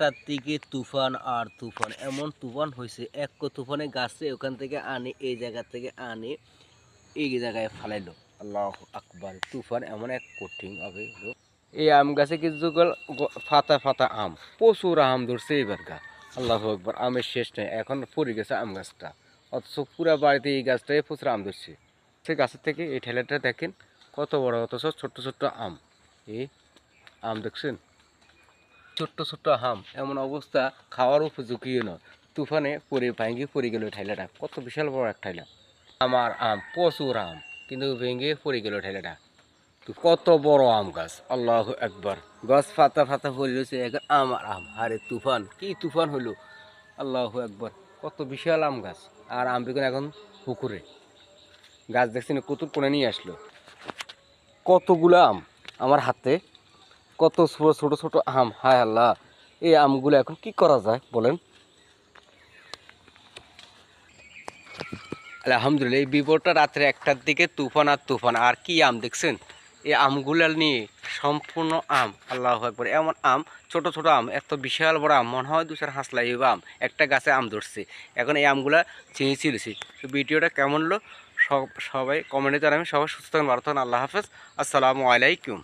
একটার দিকে তুফান আর তুফান, এমন তুফান হয়েছে এক তুফানে গাছে ওখান থেকে আনে, এই জায়গা থেকে আনে এই জায়গায় ফালাইলো। আল্লাহ আকবার, তুফান এমন এক কঠিন হবে হলো। এই আম গাছে কিছু ফাতা ফাতা আম, প্রচুর আম ধরছে এবার গা। আল্লাহ আকবার, আমের শেষ নেই, এখন পড়ে গেছে আম গাছটা, অথচ পুরা বাড়িতে এই গাছটাই প্রচুর আম ধরছে। সে গাছের থেকে এই ঠেলাটা দেখেন কত বড়, অথচ ছোট্ট ছোট্ট আম। এই আম দেখছেন, ছোট্ট ছোট্ট আম, এমন অবস্থা খাওয়ার উপযোগীও নয়। তুফানে পরে ভেঙে পড়ে গেল ঠেলাটা, কত বিশাল বড় এক ঠেলা। আমার আম, প্রচুর আম, কিন্তু ভেঙে পড়ে গেল ঠেলাটা। তো কত বড় আম গাছ, আল্লাহ একবার, গাছ ফাতা ফাতা পড়ে রয়েছে, এখন আমার আম। আরে তুফান, কি তুফান হলো, আল্লাহ একবার, কত বিশাল আম গাছ। আর আম বেগুন এখন পুকুরে, গাছ দেখছেন কত কোণে নিয়ে আসলো, কতগুলো আম আমার হাতে, কত ছোট ছোট আম। হায় আল্লাহ, এই আমগুলো এখন কি করা যায় বলেন। আলহামদুলিল্লাহ, এই বিপদটা রাত্রে 1টার দিকে, তুফান আর তুফান, আর কি আম দেখছেন, এই আমগুলো নিয়ে সম্পূর্ণ আম। আল্লাহ একবার, এমন আম, ছোট ছোট আম, এত বিশাল বড় আম, মনে হয় 2-4 হাঁসলাই আম একটা গাছে আম ধরছে। এখন এই আমগুলা চিনি চিনেছি। তো ভিডিওটা কেমন হলো সবাই কমেন্টে জানাবেন। সবাই সুস্থ থাকুন, ভালো থাকুন, আল্লাহ হাফেজ, আসসালামু আলাইকুম।